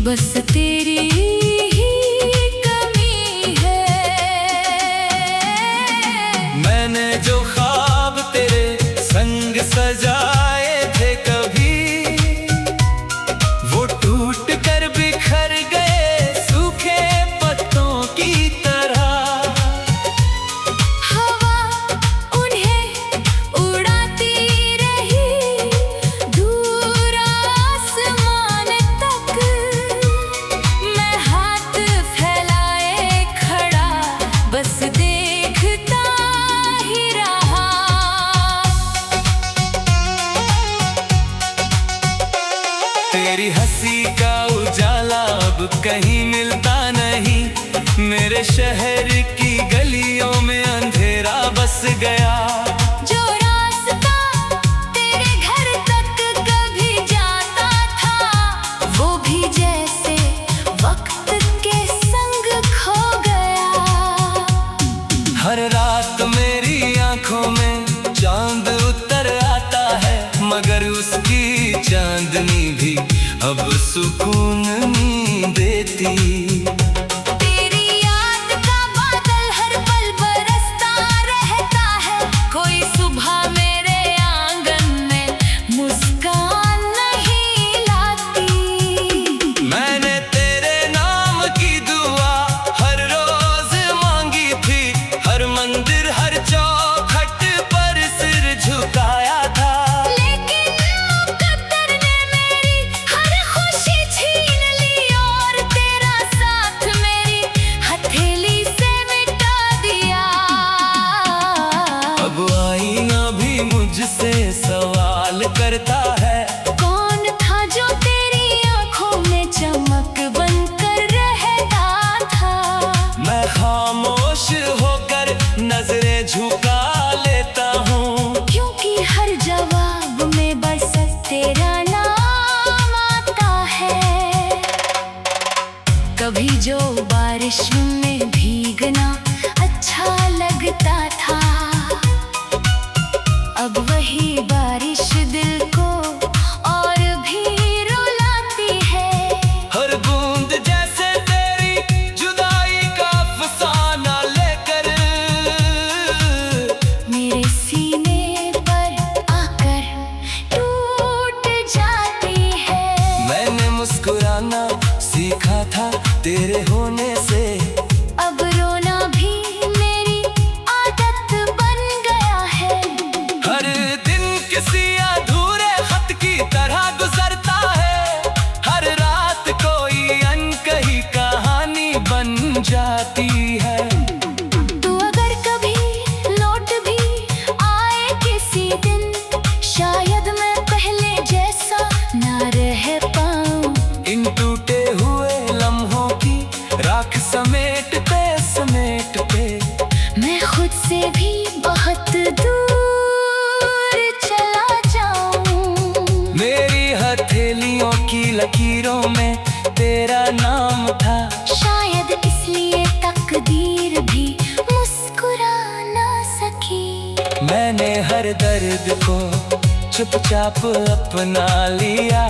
बस तेरी ही कमी है। मैंने जो ख्वाब तेरे संग सजाए थे कभी, वो टूट कर बिखर गए सूखे पत्तों की तरह। हवा उन्हें उड़ाती रही दूर आसमान तक, मैं हाथ फैलाए खड़ा बस देखता ही रहा। तेरी हंसी का उजाला अब कहीं मिलता नहीं, मेरे शहर की गलियों में अंधेरा बस गया। जो रास्ता तेरे घर तक कभी जाता था, वो भी जैसे वक्त के संग खो गया। हर रात मेरी आंखों में चांद उतर आता है, मगर उसकी चांदनी भी अब सुकून नहीं देती। तेरी याद का बादल हर पल बरसता रहता है, कोई सुबह मेरे आंगन में मुस्कान नहीं लाती। मैंने तेरे नाम की दुआ हर रोज मांगी थी, हर मंदिर हर चौखट पर सिर झुकाया था। लेकिन मुकद्दर ने मेरी हर खुशी छीन ली और तेरा साथ मेरी हथेली से मिटा दिया। अब आईना भी मुझसे सवाल करता है, कौन था जो तेरी आंखों में चमक बनकर रहता था। मैं खामोश होकर नजरें झुका लेता हूँ, क्योंकि हर जवाब में बस तेरा नाम आता है। कभी जो बारिश में भीगना अच्छा लगता था, अब वही बारिश दिल को और भी रुलाती है। हर बूंद जैसे तेरी जुदाई का अफसाना लेकर मेरे सीने पर आकर टूट जाती है। मैंने मुस्कुराना सीखा था तेरे होने से, अब रोना भी मेरी आदत बन गया है। हर दिन किसी अधूरे खत की तरह गुजरता है, हर रात कोई अनकही कहानी बन जाती है। तू अगर कभी लौट भी आए किसी दिन, शायद मैं पहले जैसा ना रह पाऊं। इन टूटे हुए लम्हों की राख समेटते समेटते मैं खुद से भी बहुत दूर चला जाऊं। मेरी हथेलियों की लकीरों में तेरा नाम था, शायद इसलिए तकदीर भी मुस्कुरा ना सकी। मैंने हर दर्द को चुपचाप अपना लिया,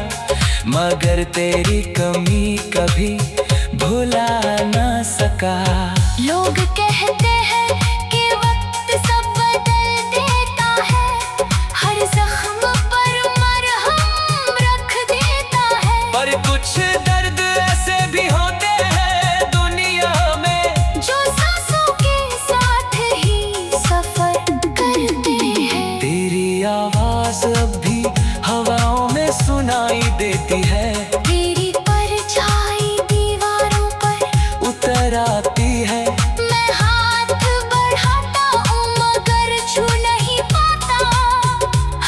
मगर तेरी कमी कभी भुला ना सका। लोग कहते हैं कि वक्त सब बदल देता है, हर जख्म पर मरहम रख देता है। पर कुछ दर्द ऐसे भी होते हैं दुनिया में, जो सांसों के साथ ही सफर करते हैं। तेरी आवाज अब भी हवाओं में सुनाई देती है, तेरी परछाई दीवारों पर उतर आती है। मैं हाथ बढ़ाता हूँ मगर छू नहीं पाता,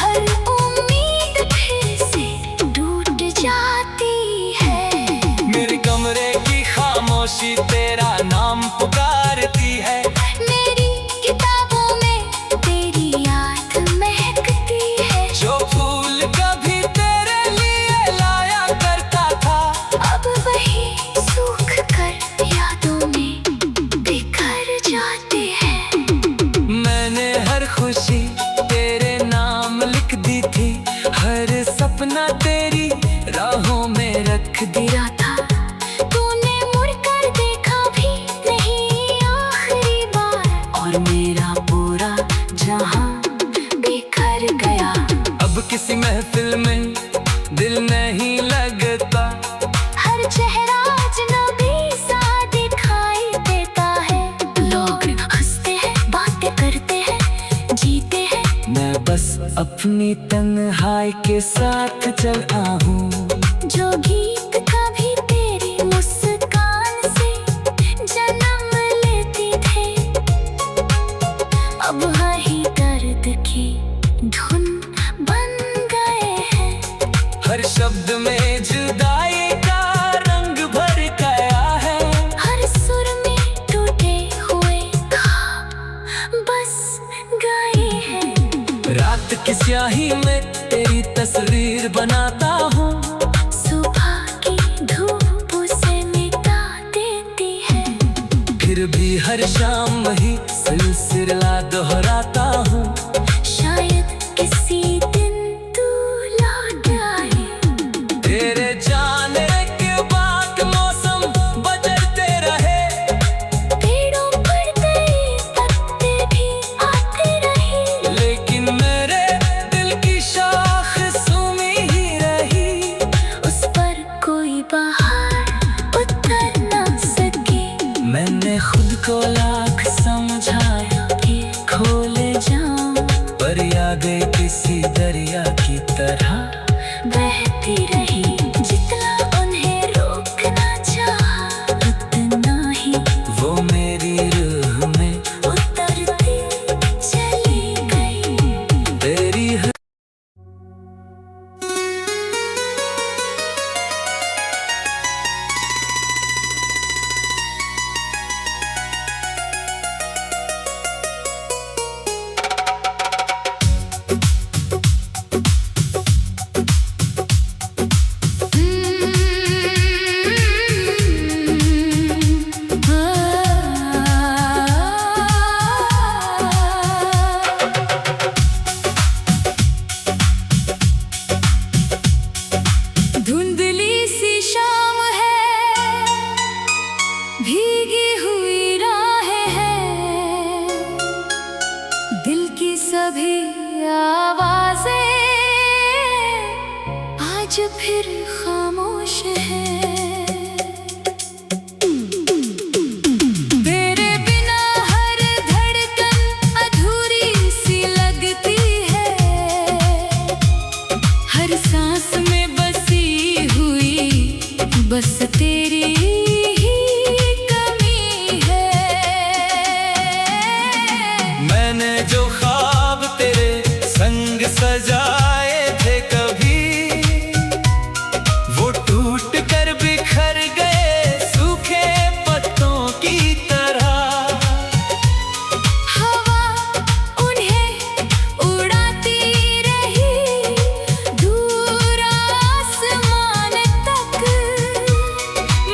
हर उम्मीद फिर से टूट जाती है। मेरे कमरे की खामोशी तेरा नाम पुकारती है, मेरी किताबों में तेरी याद महकती है। जो फूल कभी तेरे लिए लाया करता था, अब वही सूख कर यादों में बिखर जाते हैं। मैंने हर खुशी तेरे नाम लिख दी थी, हर सपना तेरी राहों में रख दिया था। अब किसी महफिल में दिल नहीं लगता। हर चेहरा अजनबी सा दिखाई देता है। लोग हंसते हैं, बातें करते हैं, जीते हैं। मैं बस अपनी तन्हाई के साथ चला हूँ। जो गीत कभी तेरी मुस्कान से जन्म लेते थे, अब वही दर्द की धुन बन गए हैं। हर शब्द में जुदाई का रंग भर गया है। हर सुर में टूटे हुए ख्वाब बस गए हैं। रात की स्याही में तेरी तस्वीर बनाता हूँ। सुबह की धूप उसे मिटा देती है। फिर भी हर शाम वही सिलसिला दोहराता हूँ। शायद किसी दिन तू लौट आए। तेरे जाने के बाद मौसम बदलते रहे। पेड़ों पर नए पत्ते भी आते रहे। लेकिन मेरे दिल की शाख सूमी ही रही। उस पर कोई बहार उतर ना सकी। मैंने खुद को लाख समझाया कि खो ले जाऊं, पर यादें किसी दरिया की तरह बहती रही। जितना उन्हें रोकना चाहा, उतना ही वो मेरी रूह में उतरती चली गई। तेरी धुंधली सी शाम है, भीगी हुई राहें हैं। दिल की सभी आवाजें आज फिर खामोश हैं। तेरे बिना हर धड़कन अधूरी सी लगती है। हर सांस में बसी हुई बस तेरी ही कमी है। मैंने जो ख्वाब तेरे संग सजाए थे कभी, वो टूट कर बिखर गए सूखे पत्तों की तरह। हवा उन्हें उड़ाती रही दूर आसमान तक।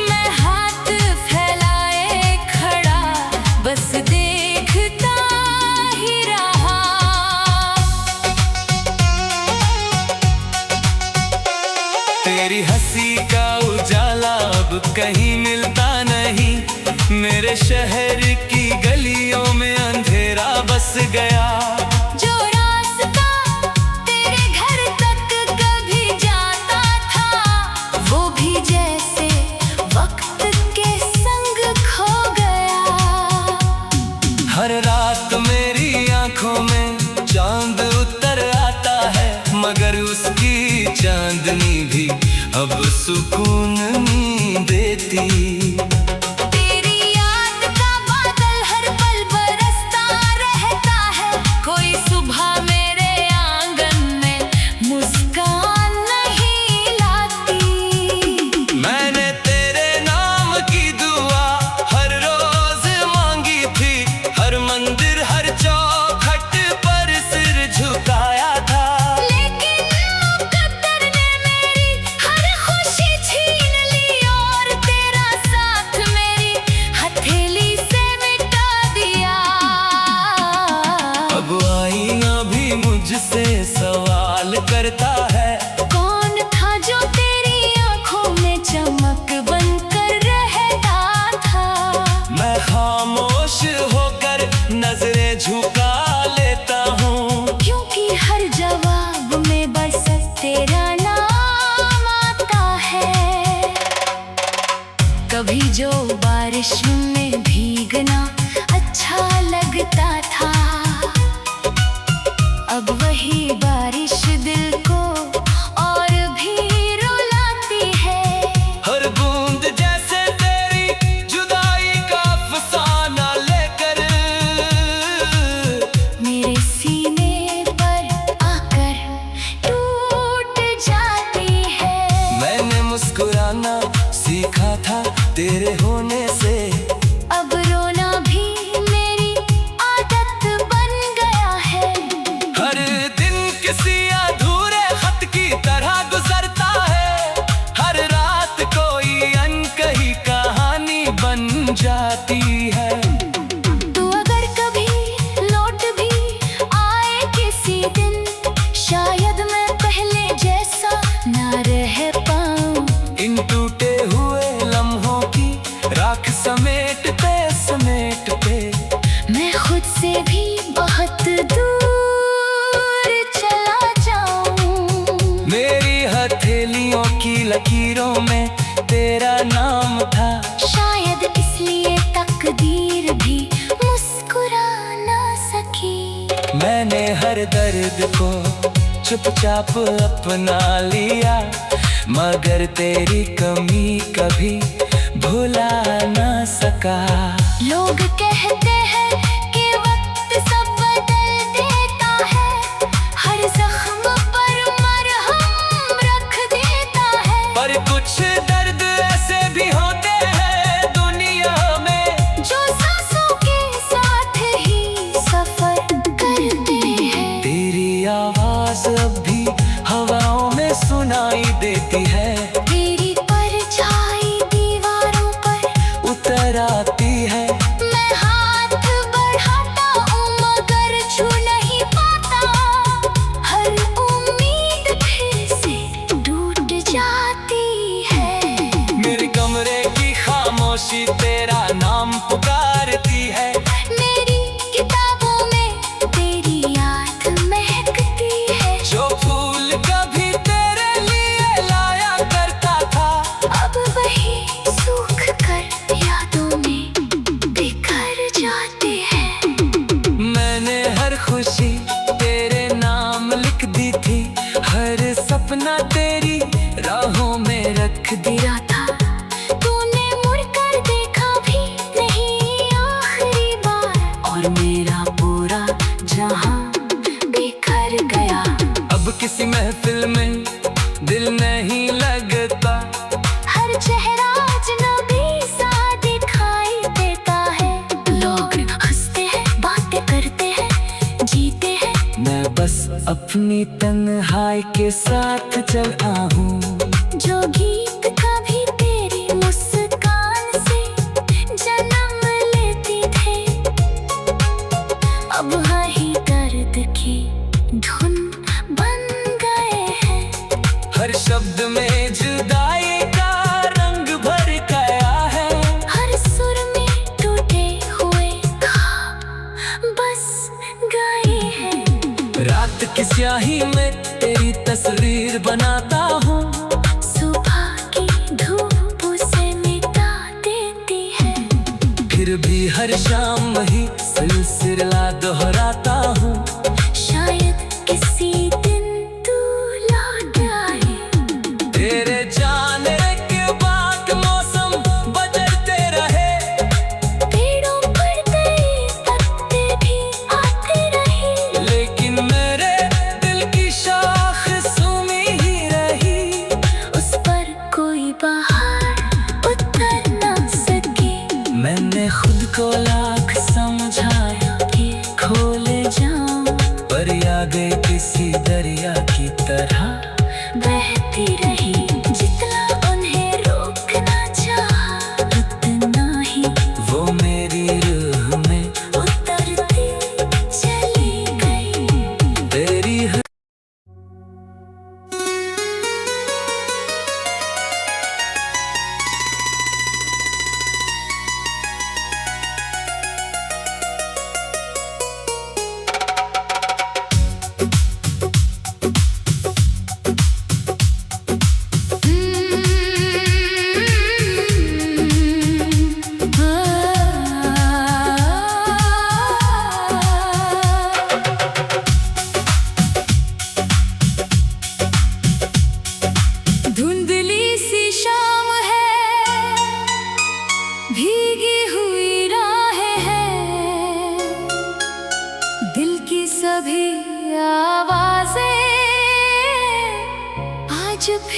मैं हाथ फैलाए खड़ा बस देखता ही रहा। तेरी हंसी का उजाला अब कहीं मिलता नहीं। मेरे शहर की गलियों में अंधेरा बस गया। जो रास्ता तेरे घर तक कभी जाता था, वो भी जैसे वक्त के संग खो गया। हर रात मेरी आंखों में चांद उतर आता है, मगर उसकी चांदनी भी अब सुकून नहीं देती। तेरी याद का बादल हर पल बरसता रहता है। कोई सुबह मेरे आंगन में मुस्कान नहीं लाती। मैंने तेरे नाम की दुआ हर रोज मांगी थी। हर मंदिर हर चौखट पर सिर झुकाया था। लेकिन मुकद्दर ने मेरी हर खुशी छीन ली और तेरा साथ मेरी हथेली से मिटा दिया। अब आईना भी मुझसे सवाल करता है। कौन था जो तेरी आंखों में चमक बनकर रहता था? मैं खामोश होकर नजरें झुका लेता हूँ। क्योंकि हर जवाब में बारिश में भीगना अच्छा लगता था। अब वही बारिश दिल को और भी रुलाती है। हर बूंद जैसे तेरी जुदाई का अफसाना लेकर मेरे सीने पर आकर टूट जाती है। मैंने मुस्कुराना सीखा था तेरे होने से। अब रोना भी मेरी आदत बन गया है। हर दिन किसी अधूरे खत की तरह गुजरता है। हर रात कोई अनकही कहानी बन जाती है। तू अगर कभी लौट भी आए किसी दिन, शायद मैं पहले जैसा ना रह पाऊं। इन टूटे हुए लम्हों की राख समेटते समेटते मैं खुद से भी बहुत दूर चला जाऊं। मेरी हथेलियों की लकीरों में तेरा नाम था। शायद इसलिए तकदीर भी मुस्कुरा ना सकी। मैंने हर दर्द को चुपचाप अपना लिया, मगर तेरी कमी कभी भुला ना सका। लोग कहते हैं कि वक्त सब बदल देता है, हर जख्म पर मरहम रख देता है। पर कुछ दर्द ऐसे भी होते हैं दुनिया में, जो सांसों के साथ ही सफर करते हैं। तेरी आवाज अब भी हवाओं में सुनाई देती है। तेरी परछाई दीवारों पर उतर आती है। मैं हाथ बढ़ाता हूँ मगर छू नहीं पाता। हर उम्मीद फिर से टूट जाती है। मेरे कमरे की खामोशी तेरा नाम पुकारती है। मेरी किताबों में तेरी याद महकती है। जो फूल कभी तेरे लिए लाया करता था, अब वही सूख कर यादों में बिखर जाते हैं। मैंने हर खुशी तेरे नाम लिख दी थी। हर सपना तेरी राहों में रख दिया था। तूने मुड़कर देखा भी नहीं आखिरी बार, और मेरा पूरा जहां बिखर गया। अब किसी महफिल में दिल नहीं लगता। हर चेहरा अजनबी सा दिखाई देता है। लोग हंसते हैं, बातें करते हैं, जीते हैं। मैं बस अपनी तन्हाई के साथ चला हूँ। जो गीत कभी तेरी मुस्कान से जन्म लेती थे, अब वही दर्द की धुन बन गए हैं। हर शब्द में जुदाई का रंग भर गया है। हर सुर में टूटे हुए ख्वाब बस गए हैं। रात की स्याही में तेरी तस्वीर बनाता हूँ। सुबह की धूप उसे मिटा देती है। फिर भी हर शाम वही सिलसिला दोहराता हूँ। शायद किसी दिन तू लौट आए। तेरे जाने के बाद मौसम बदलते रहे। पेड़ों पर नए पत्ते भी आते रहे, लेकिन मेरे दिल की शाख सूमी ही रही। उस पर कोई बहार उतर ना सकी। मैंने खुद को लाख समझाया कि खो ले जाऊं, पर यादें किसी दरिया की तरह बहती रही। जितना उन्हें रोकना चाहा, उतना ही वो मेरी रूह में उतरती चली गई। तेरी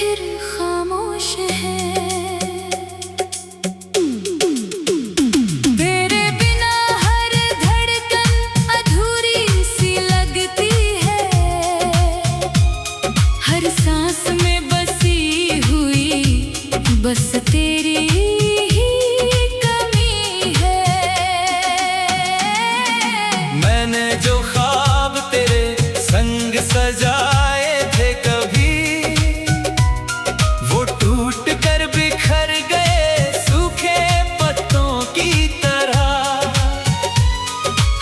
फिर खामोश है। तेरे बिना हर धड़कन अधूरी सी लगती है, हर सांस में बसी हुई बस तेरी ही कमी है। मैंने जो ख्वाब तेरे संग सजाए थे कभी, वो टूट कर बिखर गए सूखे पत्तों की तरह।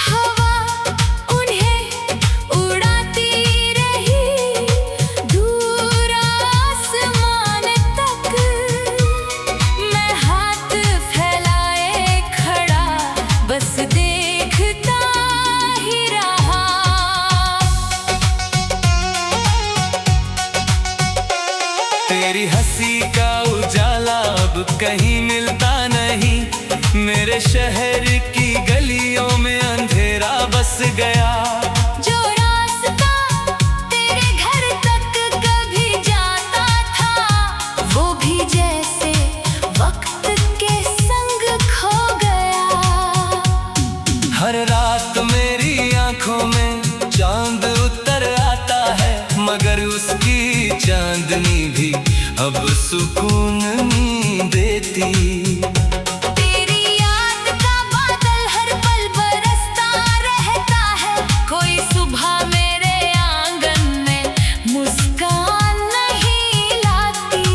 हवा उन्हें उड़ाती रही दूर आसमान तक, मैं हाथ फैलाए खड़ा बस देखता ही रहा। तेरी हंसी का उजाला अब कहीं मिलता नहीं, मेरे शहर की गलियों में अंधेरा बस गया। जो रास्ता तेरे घर तक कभी जाता था, वो भी जैसे वक्त के संग खो गया। हर रात मेरी आंखों में चांद उतर आता है, मगर उसकी चांदनी भी अब सुकून नहीं देती। तेरी याद का बादल हर पल बरसता रहता है, कोई सुबह मेरे आंगन में मुस्कान नहीं लाती।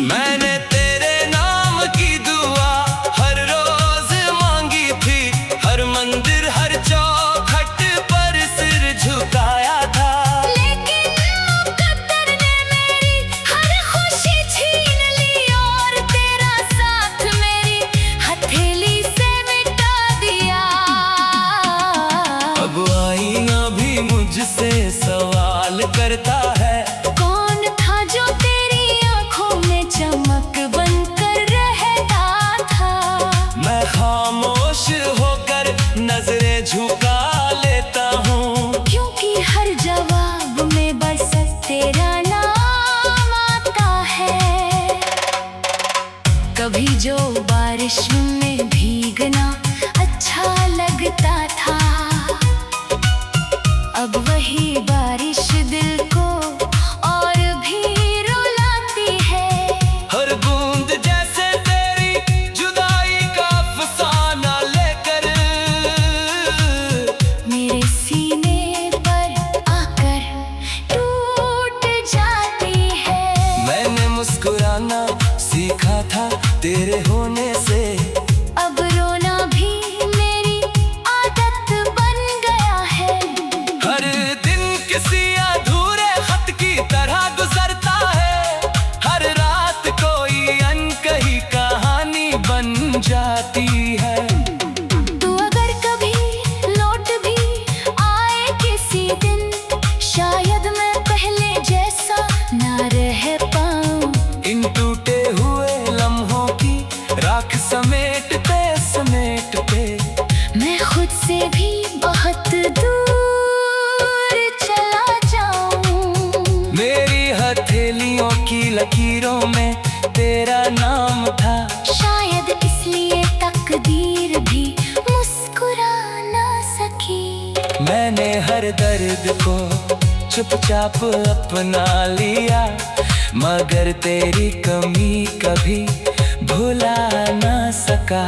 मैंने तेरे नाम की दुआ हर रोज मांगी थी, हर मंदिर हर चौखट पर सिर झुकाया था। लेकिन मुकद्दर ने मेरी हर खुशी छीन ली और तेरा साथ मेरी हथेली से मिटा दिया। अब आईना भी मुझसे सवाल करता है, कौन था जो तेरी आंखों में चमक बनकर रहता था। मैं खामोश होकर नजरें झुका लेता हूँ, क्योंकि हर जवाब में बस तेरा नाम आता है। कभी जो बारिश में भीगना अच्छा लगता था, अब वही बारिश दिल को और भी रुलाती है। हर बूंद जैसे तेरी जुदाई का अफसाना लेकर मेरे सीने पर आकर टूट जाती है। मैंने मुस्कुराना सीखा था तेरे होने से, अब रोना भी मेरी आदत बन गया है। हर दिन किसी अधूरे खत की तरह गुजरता है, हर रात कोई अनकही कहानी बन जाती है। तू अगर कभी लौट भी आए किसी दिन, शायद मैं पहले जैसा ना रह पाऊं। इन टूटे हुए लम्हों की राख समेटते समेटते मैं खुद से भी बहुत दूर चला जाऊं। मेरी हथेलियों की लकीरों में तेरा नाम था। शायद इसलिए तकदीर भी मुस्कुरा ना सकी। मैंने हर दर्द को चुपचाप अपना लिया, मगर तेरी कमी कभी भुला ना सका।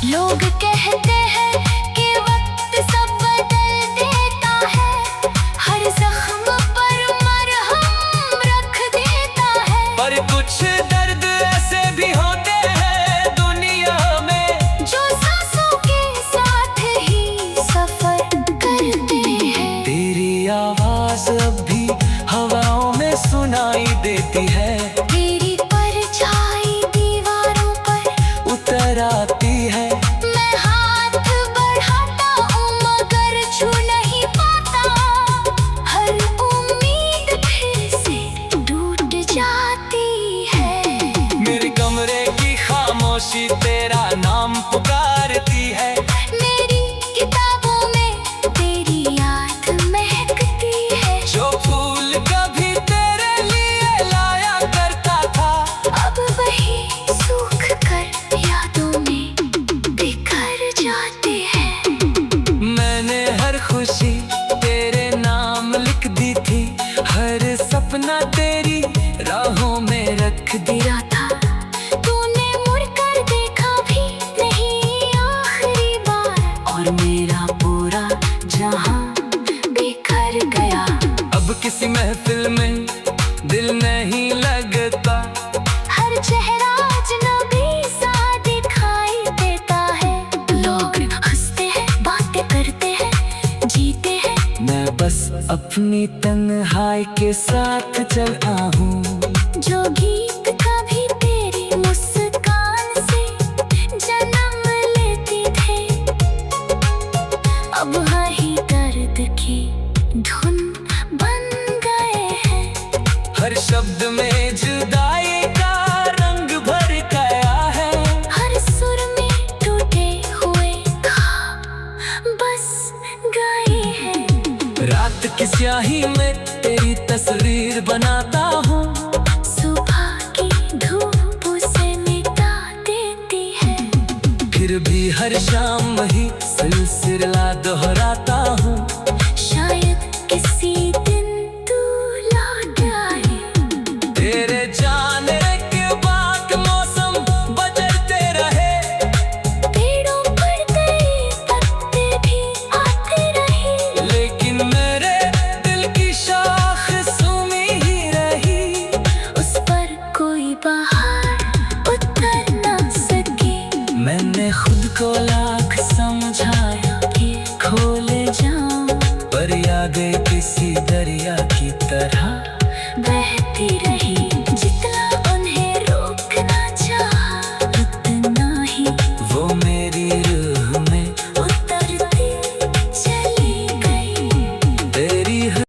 लोग कहते हैं कि वक्त सब बदल देता है, हर जख्म पर मरहम रख देता है। पर कुछ दर्द ऐसे भी होते हैं दुनिया में, जो सांसों के साथ ही सफर करते हैं। तेरी आवाज अब भी हवाओं में सुनाई देती है। तेरी परछाई दीवारों पर उतर आती है। मैं हाथ बढ़ाता हूँ मगर छू नहीं पाता, हर उम्मीद फिर से टूट जाती है। मेरे कमरे की खामोशी तेरा नाम पुकारती है। मेरी किताबों में तेरी याद महकती है। जो फूल कभी तेरे लिए लाया सपना तेरी राहों में रख दिया था। तूने मुड़कर देखा भी नहीं आखिरी बार, और मेरा पूरा जहां बिखर गया। अब किसी महफिल में दिल नहीं लगता, हर चेहरा अजनबी सा दिखाई देता है। लोग हंसते हैं, बातें करते हैं, जीते हैं। मैं बस अपनी तन्हाई के साथ चला हूँ। जो गीत कभी तेरी मुस्कान से जन्म लेती थे, अब वही दर्द की धुन बन गए हैं। हर शब्द में जुदाई का रंग भर गया है। हर सुर में टूटे हुए ख्वाब बस गए हैं। रात की स्याही में तेरी तस्वीर बनाता हूँ, सुबह की धूप उसे मिटा देती है। फिर भी हर शाम वही सिलसिला दोहराता हूँ। शायद किसी दिन तू लौट आए। तेरे जाने के बाद मौसम बदलते रहे, पेड़ों पर नए पत्ते भी आते रहे, लेकिन मेरे दिल की शाख सूमी ही रही। उस पर कोई बहार उतर न सकी। मैंने खुद को लाख समझाया कि खो ले जाऊं, पर यादें किसी दरिया की तरह